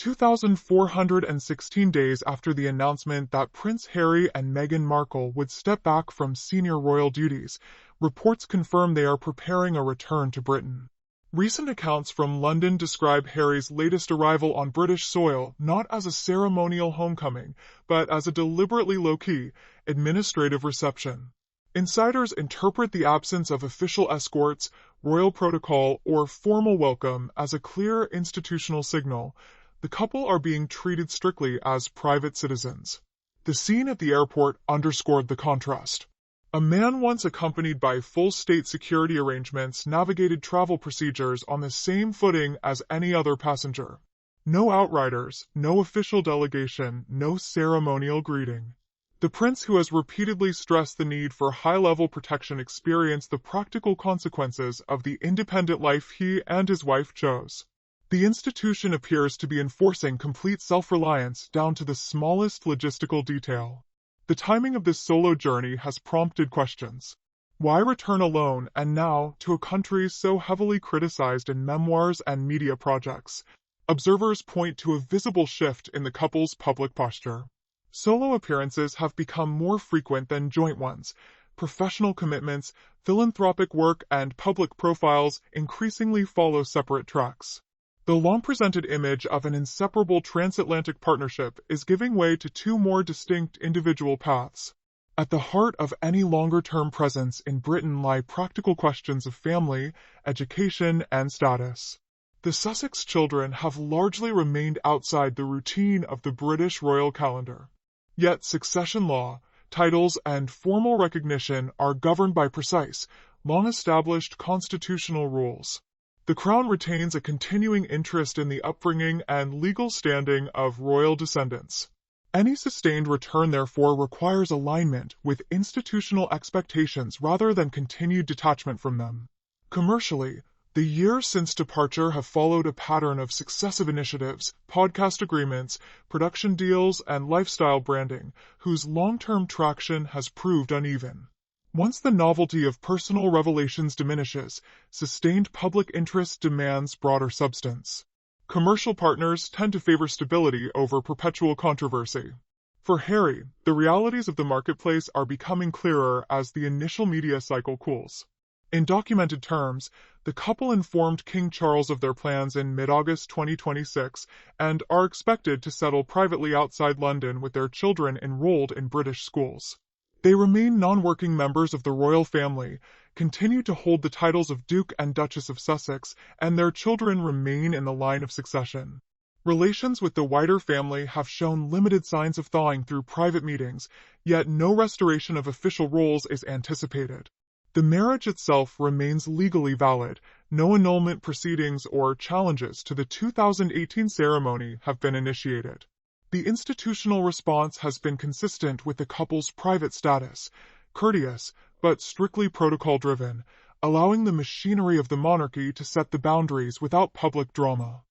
2,416 days after the announcement that Prince Harry and Meghan Markle would step back from senior royal duties, reports confirm they are preparing a return to Britain. Recent accounts from London describe Harry's latest arrival on British soil not as a ceremonial homecoming, but as a deliberately low-key, administrative reception. Insiders interpret the absence of official escorts, royal protocol, or formal welcome as a clear institutional signal. The couple are being treated strictly as private citizens. The scene at the airport underscored the contrast. A man once accompanied by full state security arrangements navigated travel procedures on the same footing as any other passenger. No outriders, no official delegation, no ceremonial greeting. The prince, who has repeatedly stressed the need for high-level protection, experienced the practical consequences of the independent life he and his wife chose. The institution appears to be enforcing complete self-reliance down to the smallest logistical detail. The timing of this solo journey has prompted questions. Why return alone, and now, to a country so heavily criticized in memoirs and media projects? Observers point to a visible shift in the couple's public posture. Solo appearances have become more frequent than joint ones. Professional commitments, philanthropic work, and public profiles increasingly follow separate tracks. The long-presented image of an inseparable transatlantic partnership is giving way to two more distinct individual paths. At the heart of any longer-term presence in Britain lie practical questions of family, education, and status. The Sussex children have largely remained outside the routine of the British royal calendar. Yet succession law, titles, and formal recognition are governed by precise, long-established constitutional rules. The Crown retains a continuing interest in the upbringing and legal standing of royal descendants. Any sustained return, therefore, requires alignment with institutional expectations rather than continued detachment from them. Commercially, the years since departure have followed a pattern of successive initiatives, podcast agreements, production deals, and lifestyle branding, whose long-term traction has proved uneven. Once the novelty of personal revelations diminishes, sustained public interest demands broader substance. Commercial partners tend to favor stability over perpetual controversy. For Harry, the realities of the marketplace are becoming clearer as the initial media cycle cools. In documented terms, the couple informed King Charles of their plans in mid-August 2026 and are expected to settle privately outside London with their children enrolled in British schools. They remain non-working members of the royal family, continue to hold the titles of Duke and Duchess of Sussex, and their children remain in the line of succession. Relations with the wider family have shown limited signs of thawing through private meetings, yet no restoration of official roles is anticipated. The marriage itself remains legally valid. No annulment proceedings or challenges to the 2018 ceremony have been initiated. The institutional response has been consistent with the couple's private status, courteous but strictly protocol-driven, allowing the machinery of the monarchy to set the boundaries without public drama.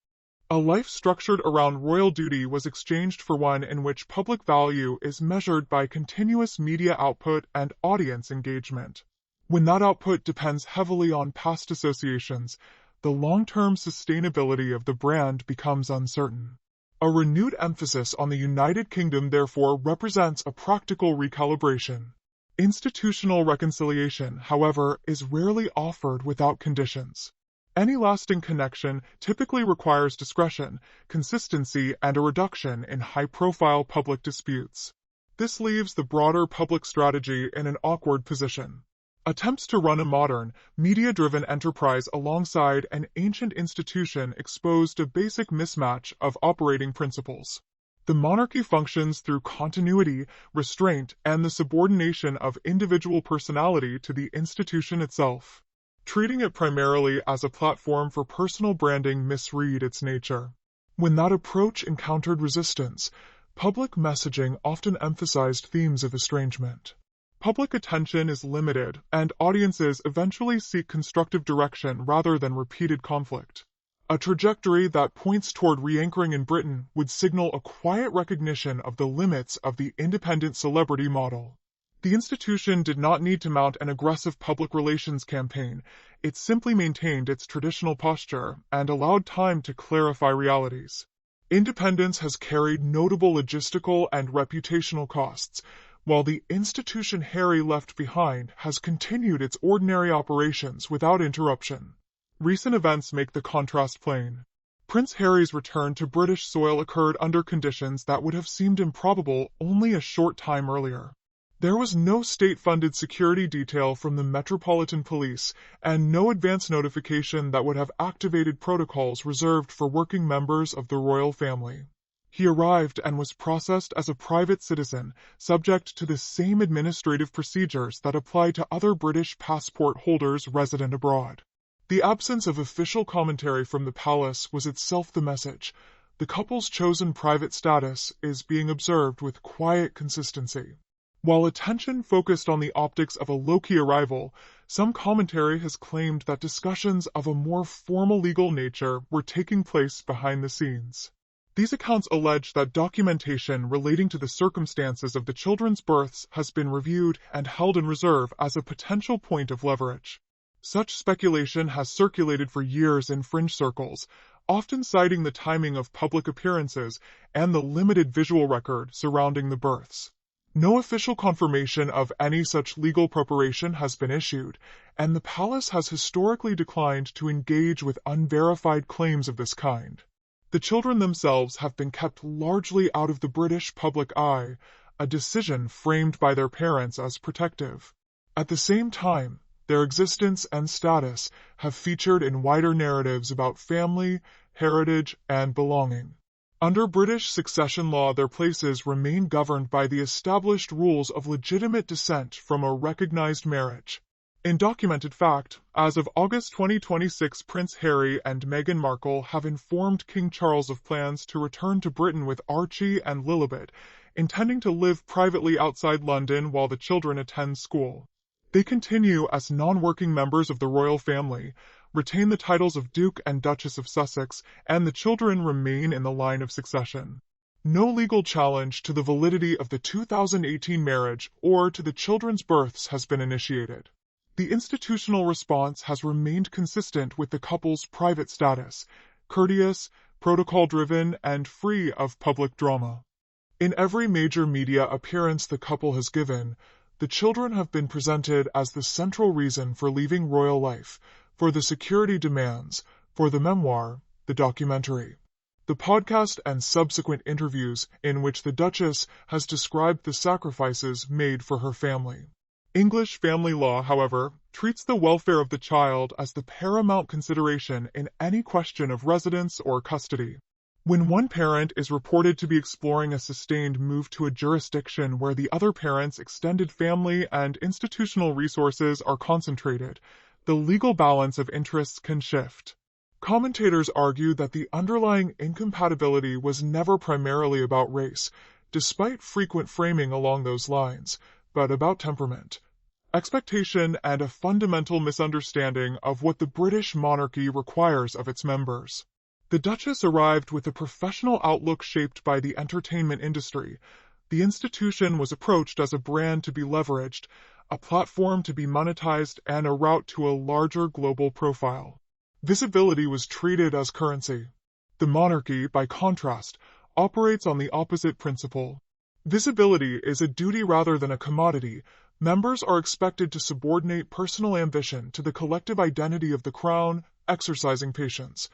A life structured around royal duty was exchanged for one in which public value is measured by continuous media output and audience engagement. When that output depends heavily on past associations, the long-term sustainability of the brand becomes uncertain. A renewed emphasis on the United Kingdom therefore represents a practical recalibration. Institutional reconciliation, however, is rarely offered without conditions. Any lasting connection typically requires discretion, consistency, and a reduction in high-profile public disputes. This leaves the broader public strategy in an awkward position. Attempts to run a modern, media-driven enterprise alongside an ancient institution exposed a basic mismatch of operating principles. The monarchy functions through continuity, restraint, and the subordination of individual personality to the institution itself. Treating it primarily as a platform for personal branding misread its nature. When that approach encountered resistance, public messaging often emphasized themes of estrangement. Public attention is limited, and audiences eventually seek constructive direction rather than repeated conflict. A trajectory that points toward re-anchoring in Britain would signal a quiet recognition of the limits of the independent celebrity model. The institution did not need to mount an aggressive public relations campaign. It simply maintained its traditional posture and allowed time to clarify realities. Independence has carried notable logistical and reputational costs, while the institution Harry left behind has continued its ordinary operations without interruption. Recent events make the contrast plain. Prince Harry's return to British soil occurred under conditions that would have seemed improbable only a short time earlier. There was no state-funded security detail from the Metropolitan Police and no advance notification that would have activated protocols reserved for working members of the royal family. He arrived and was processed as a private citizen, subject to the same administrative procedures that apply to other British passport holders resident abroad. The absence of official commentary from the palace was itself the message. The couple's chosen private status is being observed with quiet consistency. While attention focused on the optics of a low-key arrival, some commentary has claimed that discussions of a more formal legal nature were taking place behind the scenes. These accounts allege that documentation relating to the circumstances of the children's births has been reviewed and held in reserve as a potential point of leverage. Such speculation has circulated for years in fringe circles, often citing the timing of public appearances and the limited visual record surrounding the births. No official confirmation of any such legal preparation has been issued, and the palace has historically declined to engage with unverified claims of this kind. The children themselves have been kept largely out of the British public eye, a decision framed by their parents as protective. At the same time, their existence and status have featured in wider narratives about family, heritage, and belonging. Under British succession law, their places remain governed by the established rules of legitimate descent from a recognized marriage. In documented fact, as of August 2026, Prince Harry and Meghan Markle have informed King Charles of plans to return to Britain with Archie and Lilibet, intending to live privately outside London while the children attend school. They continue as non-working members of the royal family, retain the titles of Duke and Duchess of Sussex, and the children remain in the line of succession. No legal challenge to the validity of the 2018 marriage or to the children's births has been initiated. The institutional response has remained consistent with the couple's private status, courteous, protocol-driven, and free of public drama. In every major media appearance the couple has given, the children have been presented as the central reason for leaving royal life, for the security demands, for the memoir, the documentary, the podcast and subsequent interviews in which the Duchess has described the sacrifices made for her family. English family law, however, treats the welfare of the child as the paramount consideration in any question of residence or custody. When one parent is reported to be exploring a sustained move to a jurisdiction where the other parent's extended family and institutional resources are concentrated, the legal balance of interests can shift. Commentators argue that the underlying incompatibility was never primarily about race, despite frequent framing along those lines, but about temperament, expectation, and a fundamental misunderstanding of what the British monarchy requires of its members. The Duchess arrived with a professional outlook shaped by the entertainment industry. The institution was approached as a brand to be leveraged, a platform to be monetized, and a route to a larger global profile. Visibility was treated as currency. The monarchy, by contrast, operates on the opposite principle. Visibility is a duty rather than a commodity. Members are expected to subordinate personal ambition to the collective identity of the crown, exercising patience,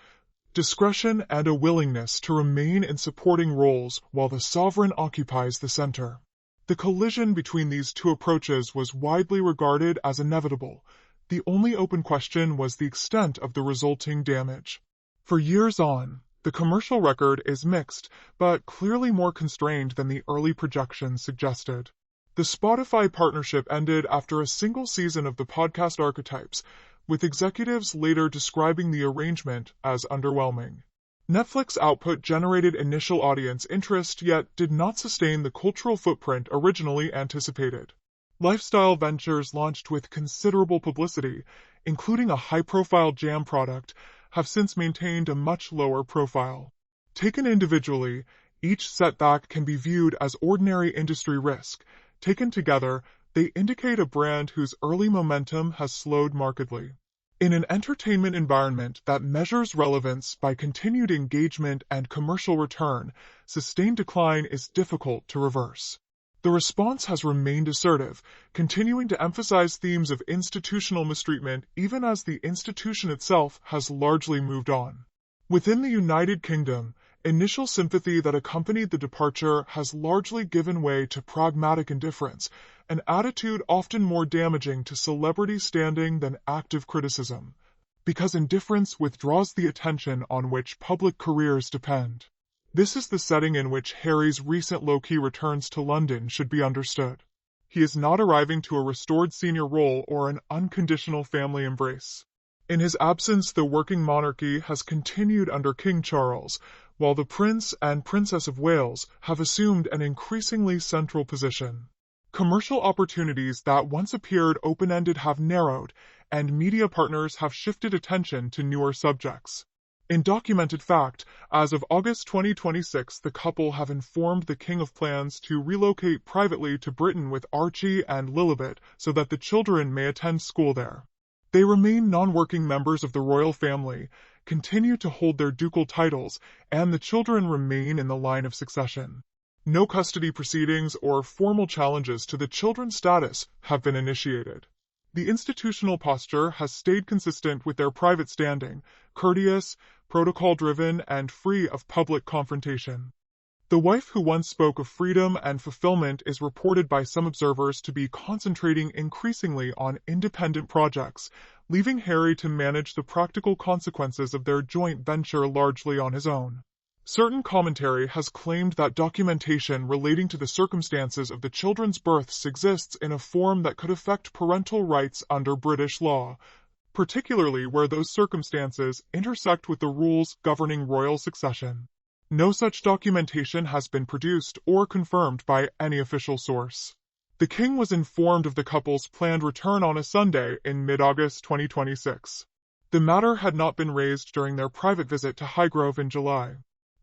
discretion, and a willingness to remain in supporting roles while the sovereign occupies the center. The collision between these two approaches was widely regarded as inevitable. The only open question was the extent of the resulting damage. For years on, the commercial record is mixed, but clearly more constrained than the early projections suggested. The Spotify partnership ended after a single season of the podcast Archetypes, with executives later describing the arrangement as underwhelming. Netflix output generated initial audience interest yet did not sustain the cultural footprint originally anticipated. Lifestyle ventures launched with considerable publicity, including a high-profile jam product, have since maintained a much lower profile. Taken individually, each setback can be viewed as ordinary industry risk. Taken together, they indicate a brand whose early momentum has slowed markedly. In an entertainment environment that measures relevance by continued engagement and commercial return, sustained decline is difficult to reverse. The response has remained assertive, continuing to emphasize themes of institutional mistreatment even as the institution itself has largely moved on. Within the United Kingdom, initial sympathy that accompanied the departure has largely given way to pragmatic indifference, an attitude often more damaging to celebrity standing than active criticism, because indifference withdraws the attention on which public careers depend. This is the setting in which Harry's recent low-key returns to London should be understood. He is not arriving to a restored senior role or an unconditional family embrace. In his absence, the working monarchy has continued under King Charles, while the Prince and Princess of Wales have assumed an increasingly central position. Commercial opportunities that once appeared open-ended have narrowed, and media partners have shifted attention to newer subjects. In documented fact, as of August 2026, the couple have informed the King of plans to relocate privately to Britain with Archie and Lilibet so that the children may attend school there. They remain non-working members of the royal family, continue to hold their ducal titles, and the children remain in the line of succession. No custody proceedings or formal challenges to the children's status have been initiated. The institutional posture has stayed consistent with their private standing, courteous, protocol-driven, and free of public confrontation. The wife who once spoke of freedom and fulfillment is reported by some observers to be concentrating increasingly on independent projects, leaving Harry to manage the practical consequences of their joint venture largely on his own. Certain commentary has claimed that documentation relating to the circumstances of the children's births exists in a form that could affect parental rights under British law, particularly where those circumstances intersect with the rules governing royal succession. No such documentation has been produced or confirmed by any official source. The king was informed of the couple's planned return on a Sunday in mid-August 2026. The matter had not been raised during their private visit to Highgrove in July.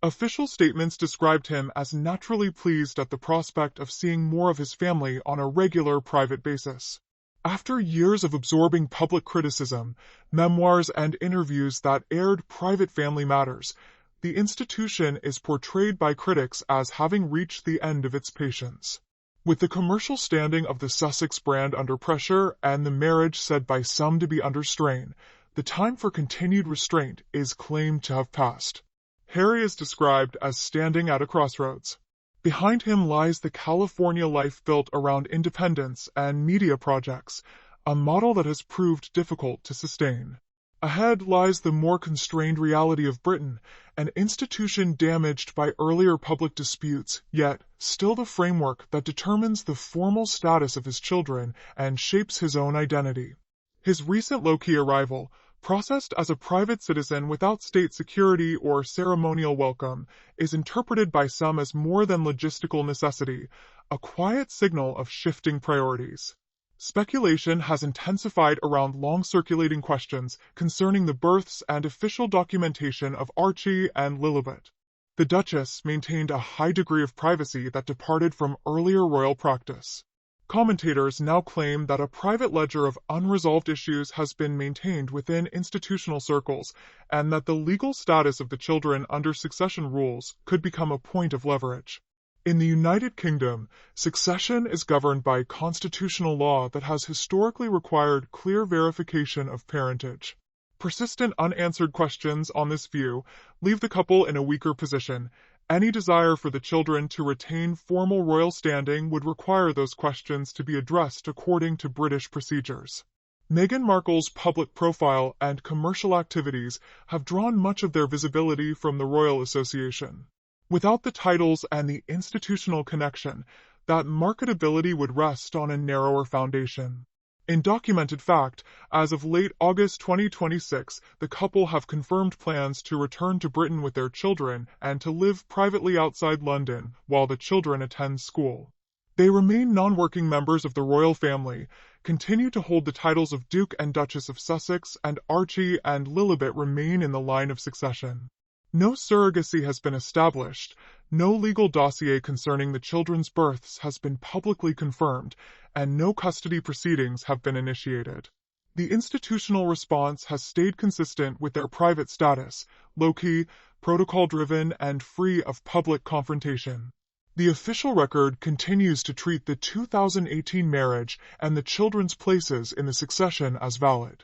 Official statements described him as naturally pleased at the prospect of seeing more of his family on a regular private basis. After years of absorbing public criticism, memoirs and interviews that aired private family matters, the institution is portrayed by critics as having reached the end of its patience. With the commercial standing of the Sussex brand under pressure and the marriage said by some to be under strain, the time for continued restraint is claimed to have passed. Harry is described as standing at a crossroads. Behind him lies the California life built around independence and media projects, a model that has proved difficult to sustain. Ahead lies the more constrained reality of Britain, an institution damaged by earlier public disputes, yet still the framework that determines the formal status of his children and shapes his own identity. His recent low-key arrival, processed as a private citizen without state security or ceremonial welcome, is interpreted by some as more than logistical necessity, a quiet signal of shifting priorities. Speculation has intensified around long-circulating questions concerning the births and official documentation of Archie and Lilibet. The Duchess maintained a high degree of privacy that departed from earlier royal practice. Commentators now claim that a private ledger of unresolved issues has been maintained within institutional circles, and that the legal status of the children under succession rules could become a point of leverage. In the United Kingdom, succession is governed by constitutional law that has historically required clear verification of parentage. Persistent unanswered questions on this view leave the couple in a weaker position. Any desire for the children to retain formal royal standing would require those questions to be addressed according to British procedures. Meghan Markle's public profile and commercial activities have drawn much of their visibility from the Royal Association. Without the titles and the institutional connection, that marketability would rest on a narrower foundation. In documented fact, as of late August 2026, the couple have confirmed plans to return to Britain with their children and to live privately outside London while the children attend school. They remain non-working members of the royal family, continue to hold the titles of Duke and Duchess of Sussex, and Archie and Lilibet remain in the line of succession. No surrogacy has been established, no legal dossier concerning the children's births has been publicly confirmed, and no custody proceedings have been initiated. The institutional response has stayed consistent with their private status, low-key, protocol-driven, and free of public confrontation. The official record continues to treat the 2018 marriage and the children's places in the succession as valid.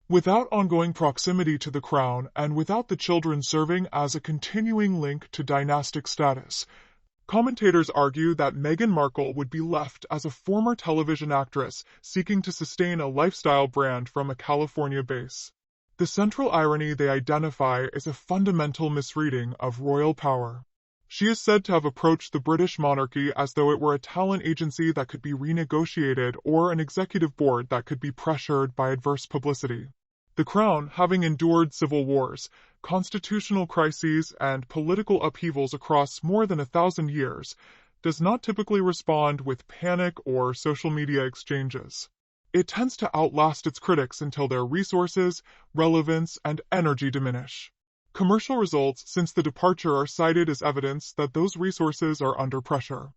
Without ongoing proximity to the crown and without the children serving as a continuing link to dynastic status, commentators argue that Meghan Markle would be left as a former television actress seeking to sustain a lifestyle brand from a California base. The central irony they identify is a fundamental misreading of royal power. She is said to have approached the British monarchy as though it were a talent agency that could be renegotiated or an executive board that could be pressured by adverse publicity. The crown, having endured civil wars, constitutional crises, and political upheavals across more than 1,000 years, does not typically respond with panic or social media exchanges. It tends to outlast its critics until their resources, relevance, and energy diminish. Commercial results since the departure are cited as evidence that those resources are under pressure.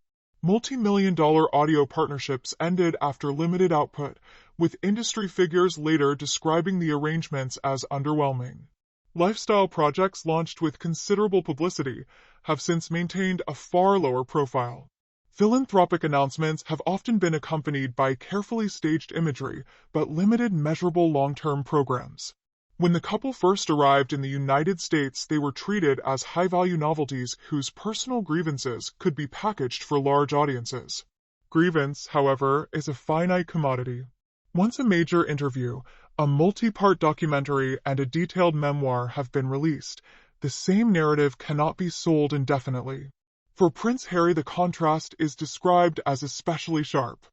Multi-million-dollar audio partnerships ended after limited output, with industry figures later describing the arrangements as underwhelming. Lifestyle projects launched with considerable publicity have since maintained a far lower profile. Philanthropic announcements have often been accompanied by carefully staged imagery, but limited measurable long-term programs. When the couple first arrived in the United States, they were treated as high-value novelties whose personal grievances could be packaged for large audiences. Grievance, however, is a finite commodity. Once a major interview, a multi-part documentary, and a detailed memoir have been released, the same narrative cannot be sold indefinitely. For Prince Harry, the contrast is described as especially sharp.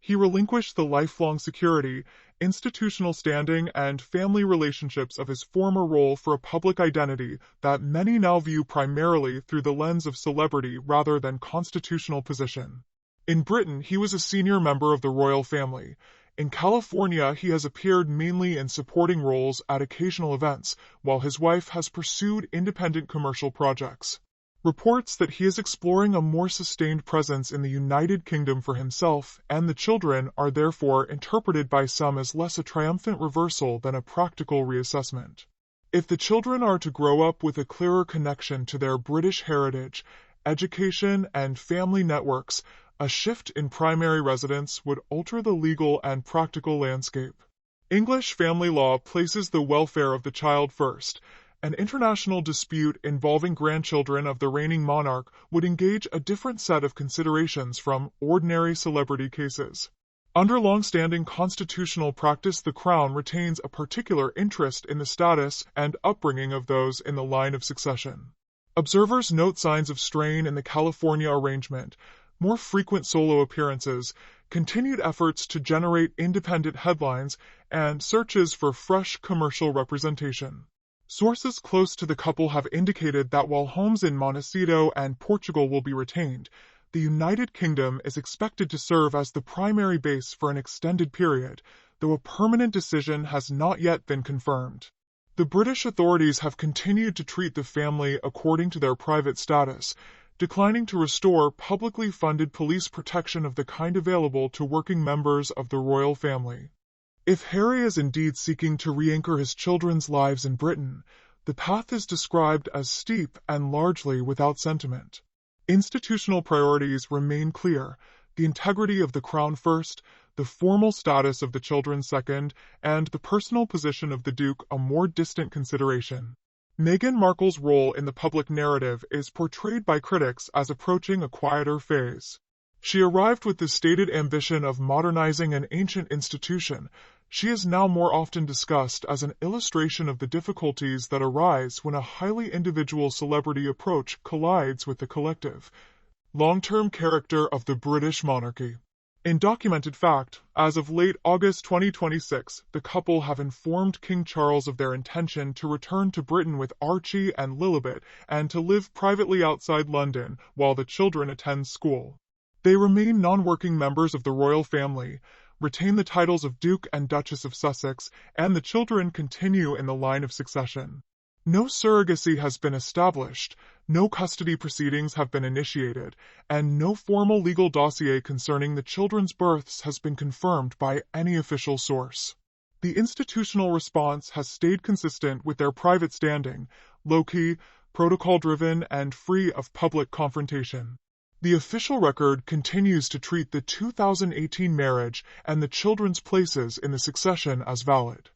He relinquished the lifelong security, institutional standing, and family relationships of his former role for a public identity that many now view primarily through the lens of celebrity rather than constitutional position. In Britain, he was a senior member of the royal family. In California, he has appeared mainly in supporting roles at occasional events, while his wife has pursued independent commercial projects. Reports that he is exploring a more sustained presence in the United Kingdom for himself and the children are therefore interpreted by some as less a triumphant reversal than a practical reassessment. If the children are to grow up with a clearer connection to their British heritage, education, and family networks, a shift in primary residence would alter the legal and practical landscape. English family law places the welfare of the child first. An international dispute involving grandchildren of the reigning monarch would engage a different set of considerations from ordinary celebrity cases. Under long-standing constitutional practice, the Crown retains a particular interest in the status and upbringing of those in the line of succession. Observers note signs of strain in the California arrangement, more frequent solo appearances, continued efforts to generate independent headlines, and searches for fresh commercial representation. Sources close to the couple have indicated that while homes in Montecito and Portugal will be retained, the United Kingdom is expected to serve as the primary base for an extended period, though a permanent decision has not yet been confirmed. The British authorities have continued to treat the family according to their private status, declining to restore publicly funded police protection of the kind available to working members of the royal family. If Harry is indeed seeking to re-anchor his children's lives in Britain, the path is described as steep and largely without sentiment. Institutional priorities remain clear: the integrity of the crown first, the formal status of the children second, and the personal position of the Duke a more distant consideration. Meghan Markle's role in the public narrative is portrayed by critics as approaching a quieter phase. She arrived with the stated ambition of modernizing an ancient institution. She is now more often discussed as an illustration of the difficulties that arise when a highly individual celebrity approach collides with the collective, long-term character of the British monarchy. In documented fact, as of late August 2026, the couple have informed King Charles of their intention to return to Britain with Archie and Lilibet and to live privately outside London while the children attend school. They remain non-working members of the royal family, retain the titles of Duke and Duchess of Sussex, and the children continue in the line of succession. No surrogacy has been established, no custody proceedings have been initiated, and no formal legal dossier concerning the children's births has been confirmed by any official source. The institutional response has stayed consistent with their private standing, low-key, protocol-driven, and free of public confrontation. The official record continues to treat the 2018 marriage and the children's places in the succession as valid.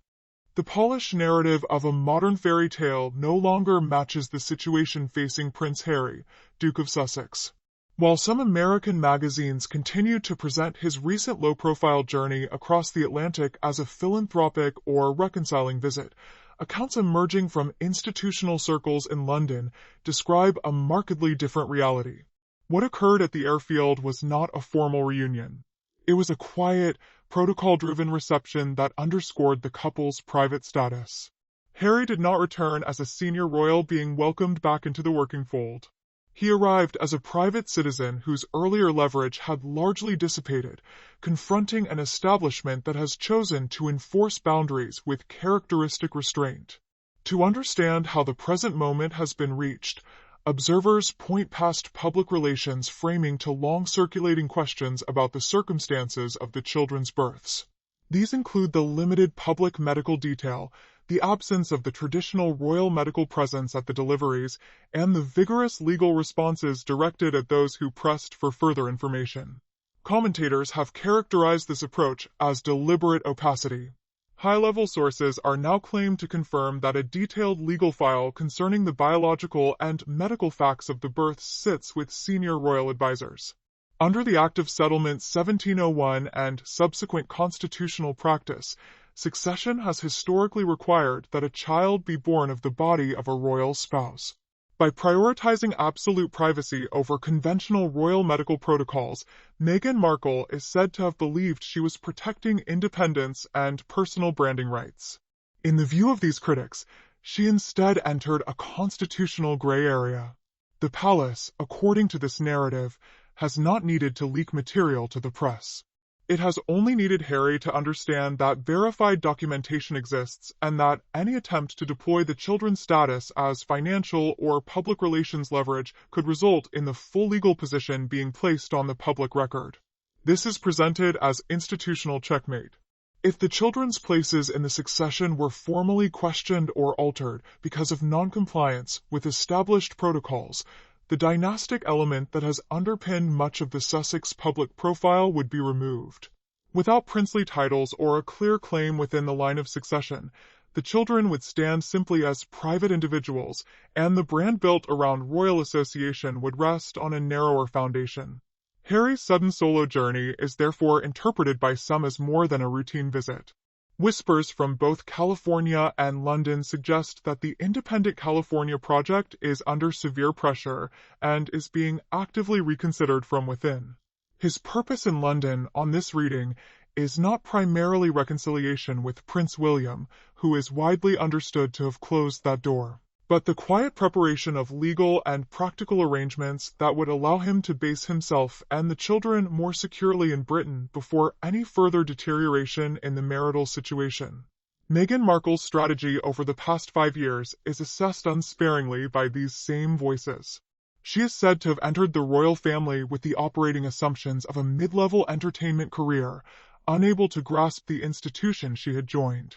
The polished narrative of a modern fairy tale no longer matches the situation facing Prince Harry, Duke of Sussex. While some American magazines continue to present his recent low-profile journey across the Atlantic as a philanthropic or reconciling visit, accounts emerging from institutional circles in London describe a markedly different reality. What occurred at the airfield was not a formal reunion. It was a quiet, protocol-driven reception that underscored the couple's private status. Harry did not return as a senior royal being welcomed back into the working fold. He arrived as a private citizen whose earlier leverage had largely dissipated, confronting an establishment that has chosen to enforce boundaries with characteristic restraint. To understand how the present moment has been reached, observers point past public relations framing to long-circulating questions about the circumstances of the children's births. These include the limited public medical detail, the absence of the traditional royal medical presence at the deliveries, and the vigorous legal responses directed at those who pressed for further information. Commentators have characterized this approach as deliberate opacity. High-level sources are now claimed to confirm that a detailed legal file concerning the biological and medical facts of the births sits with senior royal advisors. Under the Act of Settlement 1701 and subsequent constitutional practice, succession has historically required that a child be born of the body of a royal spouse. By prioritizing absolute privacy over conventional royal medical protocols, Meghan Markle is said to have believed she was protecting independence and personal branding rights. In the view of these critics, she instead entered a constitutional gray area. The palace, according to this narrative, has not needed to leak material to the press. It has only needed Harry to understand that verified documentation exists and that any attempt to deploy the children's status as financial or public relations leverage could result in the full legal position being placed on the public record. This is presented as institutional checkmate. If the children's places in the succession were formally questioned or altered because of non-compliance with established protocols, the dynastic element that has underpinned much of the Sussex public profile would be removed. Without princely titles or a clear claim within the line of succession, the children would stand simply as private individuals, and the brand built around royal association would rest on a narrower foundation. Harry's sudden solo journey is therefore interpreted by some as more than a routine visit. Whispers from both California and London suggest that the independent California project is under severe pressure and is being actively reconsidered from within. His purpose in London on this reading is not primarily reconciliation with Prince William, who is widely understood to have closed that door, but the quiet preparation of legal and practical arrangements that would allow him to base himself and the children more securely in Britain before any further deterioration in the marital situation. Meghan Markle's strategy over the past 5 years is assessed unsparingly by these same voices. She is said to have entered the royal family with the operating assumptions of a mid-level entertainment career, unable to grasp the institution she had joined.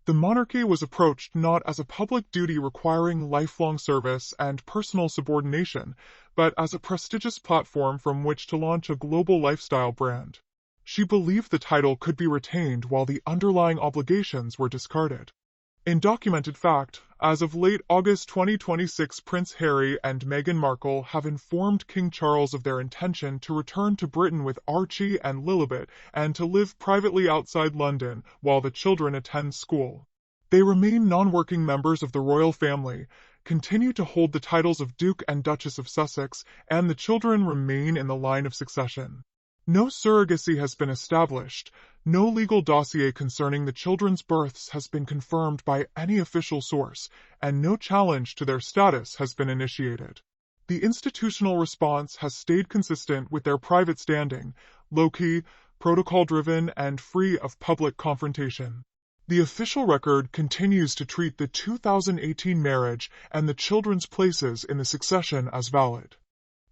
The monarchy was approached not as a public duty requiring lifelong service and personal subordination, but as a prestigious platform from which to launch a global lifestyle brand. She believed the title could be retained while the underlying obligations were discarded. In documented fact, as of late August 2026, Prince Harry and Meghan Markle have informed King Charles of their intention to return to Britain with Archie and Lilibet and to live privately outside London while the children attend school. They remain non-working members of the royal family, continue to hold the titles of Duke and Duchess of Sussex, and the children remain in the line of succession. No surrogacy has been established, no legal dossier concerning the children's births has been confirmed by any official source, and no challenge to their status has been initiated. The institutional response has stayed consistent with their private standing, low-key, protocol-driven, and free of public confrontation. The official record continues to treat the 2018 marriage and the children's places in the succession as valid.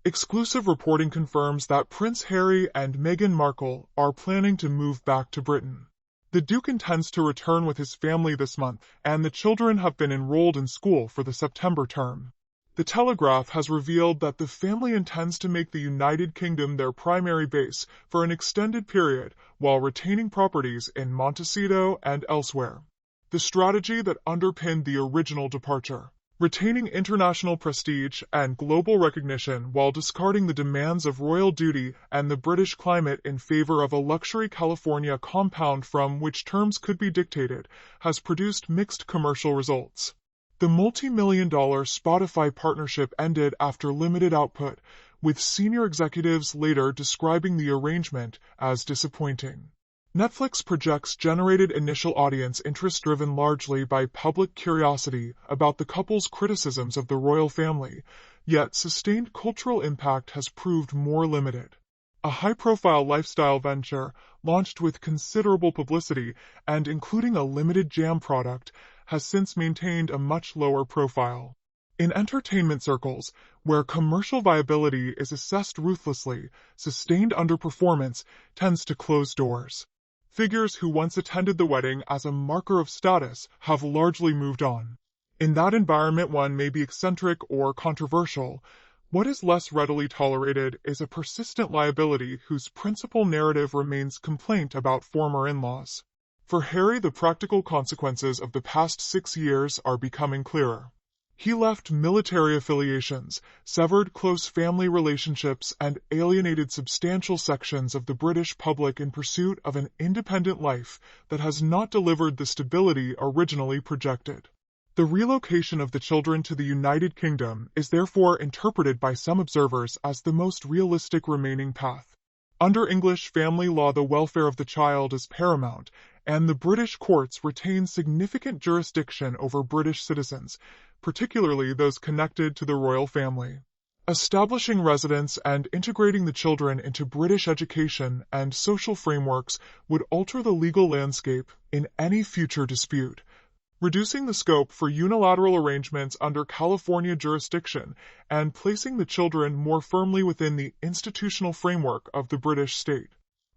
Exclusive reporting confirms that Prince Harry and Meghan Markle are planning to move back to Britain. The Duke intends to return with his family this month, and the children have been enrolled in school for the September term. The Telegraph has revealed that the family intends to make the United Kingdom their primary base for an extended period while retaining properties in Montecito and elsewhere. The strategy that underpinned the original departure, retaining international prestige and global recognition while discarding the demands of royal duty and the British climate in favor of a luxury California compound from which terms could be dictated, has produced mixed commercial results. The multi-million-dollar Spotify partnership ended after limited output, with senior executives later describing the arrangement as disappointing. Netflix projects generated initial audience interest driven largely by public curiosity about the couple's criticisms of the royal family, yet sustained cultural impact has proved more limited. A high-profile lifestyle venture, launched with considerable publicity and including a limited jam product, has since maintained a much lower profile. In entertainment circles, where commercial viability is assessed ruthlessly, sustained underperformance tends to close doors. Figures who once attended the wedding as a marker of status have largely moved on. In that environment, one may be eccentric or controversial. What is less readily tolerated is a persistent liability whose principal narrative remains complaint about former in-laws. For Harry, the practical consequences of the past 6 years are becoming clearer. He left military affiliations, severed close family relationships, and alienated substantial sections of the British public in pursuit of an independent life that has not delivered the stability originally projected. The relocation of the children to the United Kingdom is therefore interpreted by some observers as the most realistic remaining path. Under English family law, the welfare of the child is paramount, and the British courts retain significant jurisdiction over British citizens, particularly those connected to the royal family. Establishing residence and integrating the children into British education and social frameworks would alter the legal landscape in any future dispute, reducing the scope for unilateral arrangements under California jurisdiction and placing the children more firmly within the institutional framework of the British state.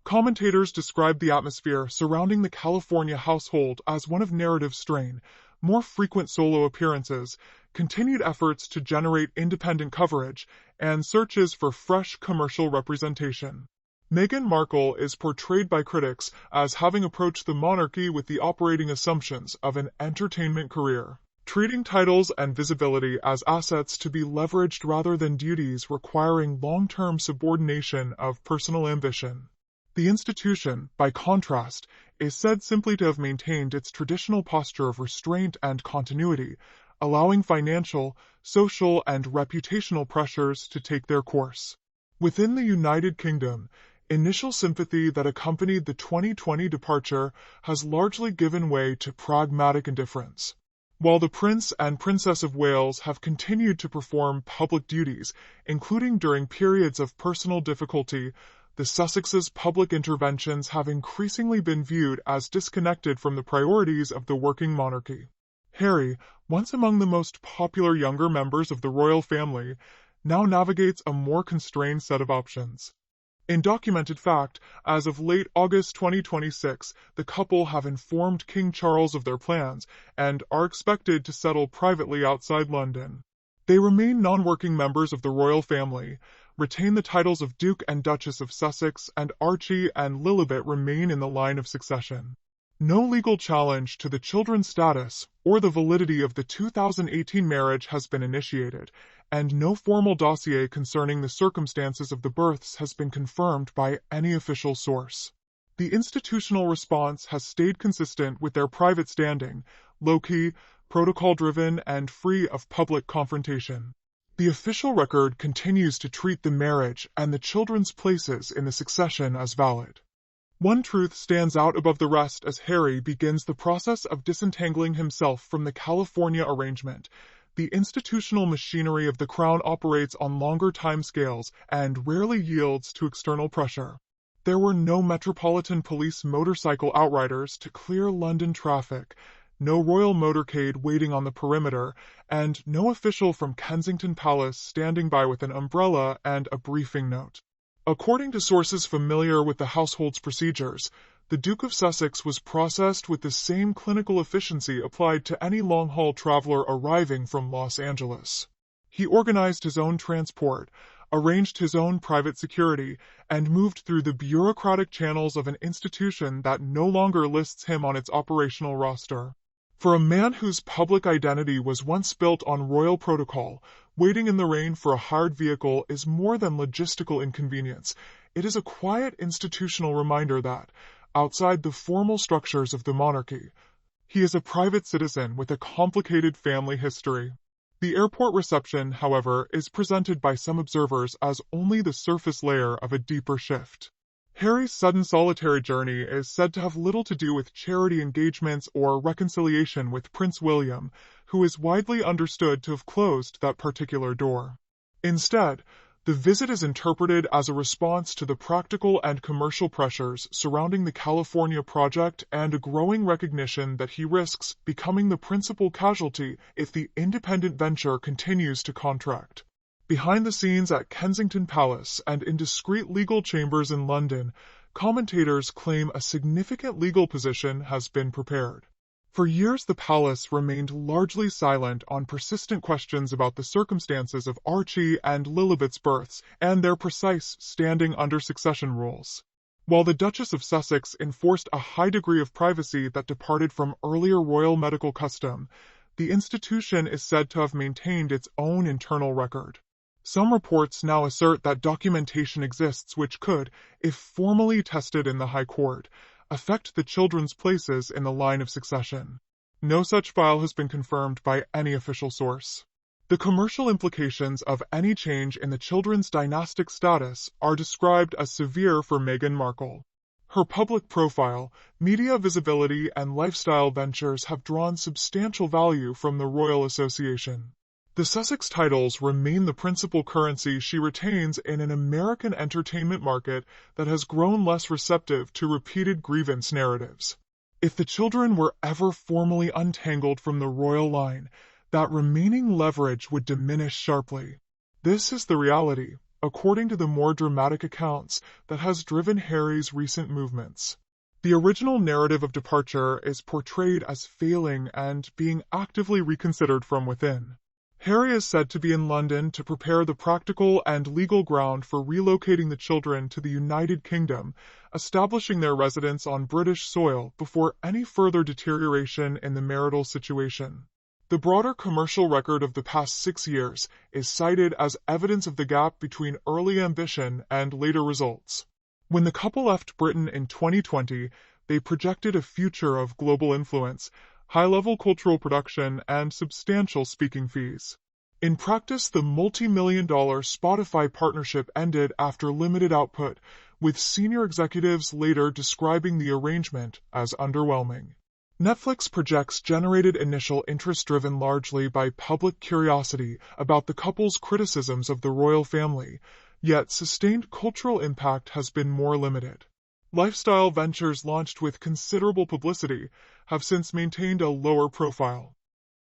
Commentators describe the atmosphere surrounding the California household as one of narrative strain, more frequent solo appearances, continued efforts to generate independent coverage, and searches for fresh commercial representation. Meghan Markle is portrayed by critics as having approached the monarchy with the operating assumptions of an entertainment career, treating titles and visibility as assets to be leveraged rather than duties requiring long-term subordination of personal ambition. The institution, by contrast, is said simply to have maintained its traditional posture of restraint and continuity, allowing financial, social, and reputational pressures to take their course. Within the United Kingdom, initial sympathy that accompanied the 2020 departure has largely given way to pragmatic indifference. While the Prince and Princess of Wales have continued to perform public duties, including during periods of personal difficulty, the Sussexes' public interventions have increasingly been viewed as disconnected from the priorities of the working monarchy. Harry, once among the most popular younger members of the royal family, now navigates a more constrained set of options. In documented fact, as of late August 2026, the couple have informed King Charles of their plans and are expected to settle privately outside London. They remain non-working members of the royal family, retain the titles of Duke and Duchess of Sussex, and Archie and Lilibet remain in the line of succession. No legal challenge to the children's status or the validity of the 2018 marriage has been initiated, and no formal dossier concerning the circumstances of the births has been confirmed by any official source. The institutional response has stayed consistent with their private standing, low-key, protocol-driven, and free of public confrontation. The official record continues to treat the marriage and the children's places in the succession as valid. One truth stands out above the rest as Harry begins the process of disentangling himself from the California arrangement. The institutional machinery of the Crown operates on longer timescales and rarely yields to external pressure. There were no Metropolitan Police motorcycle outriders to clear London traffic, no royal motorcade waiting on the perimeter, and no official from Kensington Palace standing by with an umbrella and a briefing note. According to sources familiar with the household's procedures, The Duke of Sussex was processed with the same clinical efficiency applied to any long-haul traveler arriving from Los Angeles. He organized his own transport, arranged his own private security, and moved through the bureaucratic channels of an institution that no longer lists him on its operational roster. For a man whose public identity was once built on royal protocol, waiting in the rain for a hired vehicle is more than logistical inconvenience. It is a quiet institutional reminder that, outside the formal structures of the monarchy, he is a private citizen with a complicated family history. The airport reception, however, is presented by some observers as only the surface layer of a deeper shift. Harry's sudden solitary journey is said to have little to do with charity engagements or reconciliation with Prince William, who is widely understood to have closed that particular door. Instead, the visit is interpreted as a response to the practical and commercial pressures surrounding the California project and a growing recognition that he risks becoming the principal casualty if the independent venture continues to contract. Behind the scenes at Kensington Palace and in discreet legal chambers in London, commentators claim a significant legal position has been prepared. For years, the palace remained largely silent on persistent questions about the circumstances of Archie and Lilibet's births and their precise standing under succession rules. While the Duchess of Sussex enforced a high degree of privacy that departed from earlier royal medical custom, the institution is said to have maintained its own internal record. Some reports now assert that documentation exists which could, if formally tested in the High Court, affect the children's places in the line of succession. No such file has been confirmed by any official source. The commercial implications of any change in the children's dynastic status are described as severe for Meghan Markle. Her public profile, media visibility, and lifestyle ventures have drawn substantial value from the Royal Association. The Sussex titles remain the principal currency she retains in an American entertainment market that has grown less receptive to repeated grievance narratives. If the children were ever formally untangled from the royal line, that remaining leverage would diminish sharply. This is the reality, according to the more dramatic accounts, that has driven Harry's recent movements. The original narrative of departure is portrayed as failing and being actively reconsidered from within. Harry is said to be in London to prepare the practical and legal ground for relocating the children to the United Kingdom, establishing their residence on British soil before any further deterioration in the marital situation. The broader commercial record of the past 6 years is cited as evidence of the gap between early ambition and later results. When the couple left Britain in 2020, they projected a future of global influence, high-level cultural production, and substantial speaking fees. In practice, the multi-million-dollar Spotify partnership ended after limited output, with senior executives later describing the arrangement as underwhelming. Netflix projects generated initial interest driven largely by public curiosity about the couple's criticisms of the royal family, yet sustained cultural impact has been more limited. Lifestyle ventures launched with considerable publicity have since maintained a lower profile.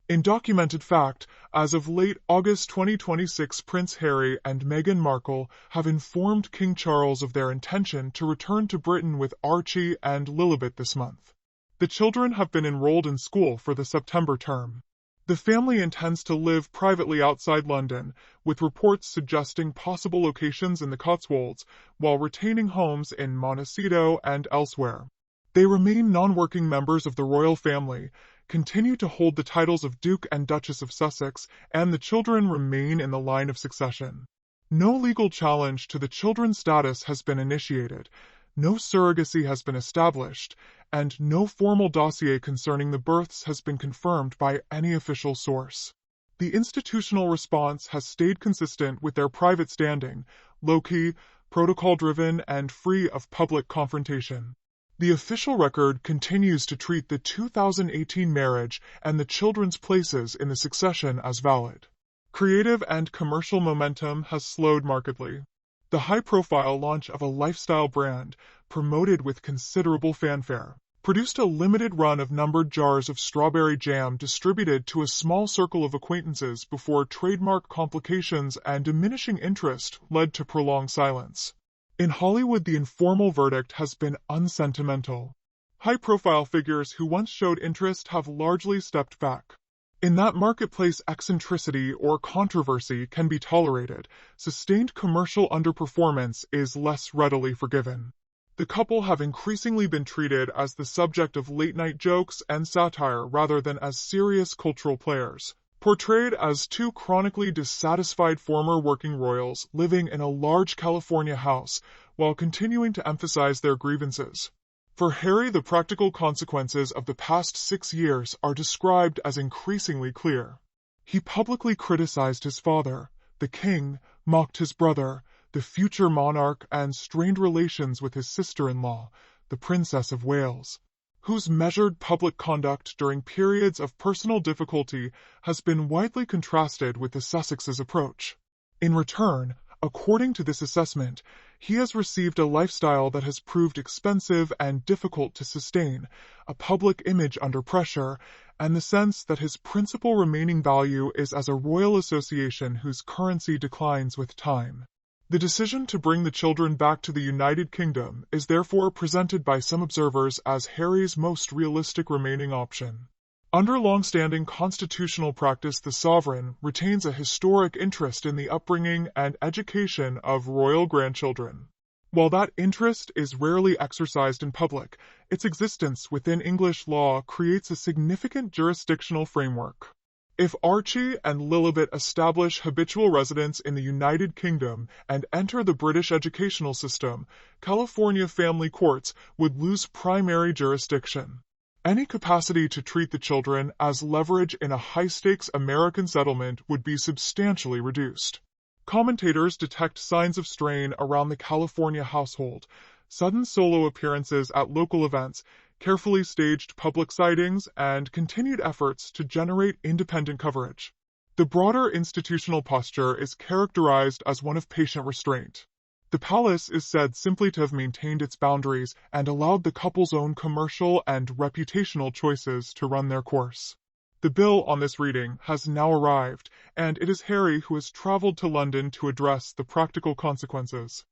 In documented fact, as of late August 2026, Prince Harry and Meghan Markle have informed King Charles of their intention to return to Britain with Archie and Lilibet this month. The children have been enrolled in school for the September term. The family intends to live privately outside London, with reports suggesting possible locations in the Cotswolds, while retaining homes in Montecito and elsewhere. They remain non-working members of the royal family, continue to hold the titles of Duke and Duchess of Sussex, and the children remain in the line of succession. No legal challenge to the children's status has been initiated, no surrogacy has been established, and no formal dossier concerning the births has been confirmed by any official source. The institutional response has stayed consistent with their private standing, low-key, protocol-driven, and free of public confrontation. The official record continues to treat the 2018 marriage and the children's places in the succession as valid. Creative and commercial momentum has slowed markedly. The high-profile launch of a lifestyle brand, promoted with considerable fanfare, produced a limited run of numbered jars of strawberry jam distributed to a small circle of acquaintances before trademark complications and diminishing interest led to prolonged silence. In Hollywood, the informal verdict has been unsentimental. High-profile figures who once showed interest have largely stepped back. In that marketplace eccentricity or controversy can be tolerated, sustained commercial underperformance is less readily forgiven. The couple have increasingly been treated as the subject of late-night jokes and satire rather than as serious cultural players, portrayed as two chronically dissatisfied former working royals living in a large California house while continuing to emphasize their grievances. For Harry, the practical consequences of the past 6 years are described as increasingly clear. He publicly criticized his father, the king, mocked his brother, the future monarch, and strained relations with his sister-in-law, the Princess of Wales, whose measured public conduct during periods of personal difficulty has been widely contrasted with the Sussexes' approach. In return, according to this assessment, he has received a lifestyle that has proved expensive and difficult to sustain, a public image under pressure, and the sense that his principal remaining value is as a royal association whose currency declines with time. The decision to bring the children back to the United Kingdom is therefore presented by some observers as Harry's most realistic remaining option. Under long-standing constitutional practice, the sovereign retains a historic interest in the upbringing and education of royal grandchildren. While that interest is rarely exercised in public, its existence within English law creates a significant jurisdictional framework. If Archie and Lilibet establish habitual residence in the United Kingdom and enter the British educational system, California family courts would lose primary jurisdiction. Any capacity to treat the children as leverage in a high-stakes American settlement would be substantially reduced. Commentators detect signs of strain around the California household, sudden solo appearances at local events, carefully staged public sightings, and continued efforts to generate independent coverage. The broader institutional posture is characterized as one of patient restraint. The palace is said simply to have maintained its boundaries and allowed the couple's own commercial and reputational choices to run their course. The bill on this reading has now arrived, and it is Harry who has traveled to London to address the practical consequences.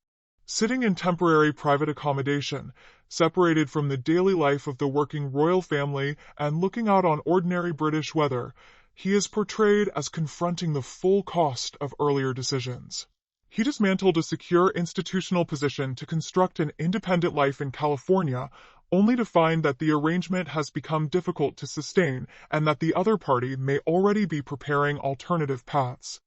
Sitting in temporary private accommodation, separated from the daily life of the working royal family and looking out on ordinary British weather, he is portrayed as confronting the full cost of earlier decisions. He dismantled a secure institutional position to construct an independent life in California, only to find that the arrangement has become difficult to sustain and that the other party may already be preparing alternative paths.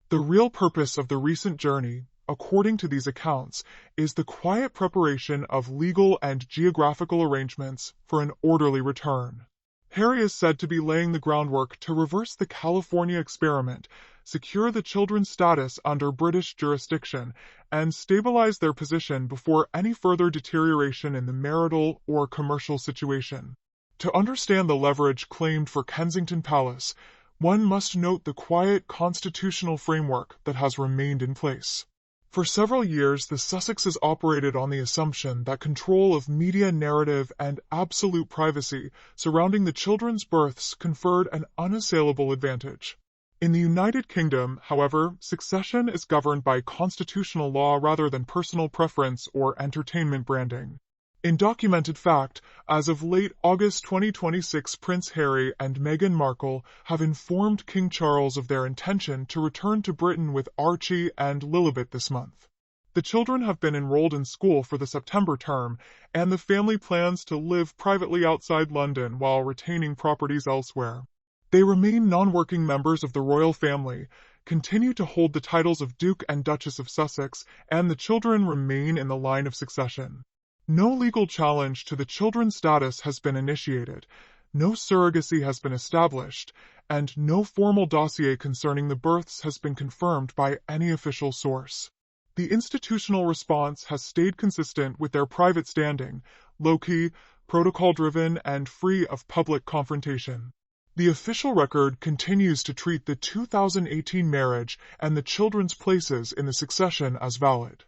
The real purpose of the recent journey, according to these accounts, is the quiet preparation of legal and geographical arrangements for an orderly return. Harry is said to be laying the groundwork to reverse the California experiment, secure the children's status under British jurisdiction, and stabilize their position before any further deterioration in the marital or commercial situation. To understand the leverage claimed for Kensington Palace, one must note the quiet constitutional framework that has remained in place. For several years, the Sussexes operated on the assumption that control of media narrative and absolute privacy surrounding the children's births conferred an unassailable advantage. In the United Kingdom, however, succession is governed by constitutional law rather than personal preference or entertainment branding. In documented fact, as of late August 2026, Prince Harry and Meghan Markle have informed King Charles of their intention to return to Britain with Archie and Lilibet this month. The children have been enrolled in school for the September term, and the family plans to live privately outside London while retaining properties elsewhere. They remain non-working members of the royal family, continue to hold the titles of Duke and Duchess of Sussex, and the children remain in the line of succession. No legal challenge to the children's status has been initiated, no surrogacy has been established, and no formal dossier concerning the births has been confirmed by any official source. The institutional response has stayed consistent with their private standing, low-key, protocol-driven, and free of public confrontation. The official record continues to treat the 2018 marriage and the children's places in the succession as valid.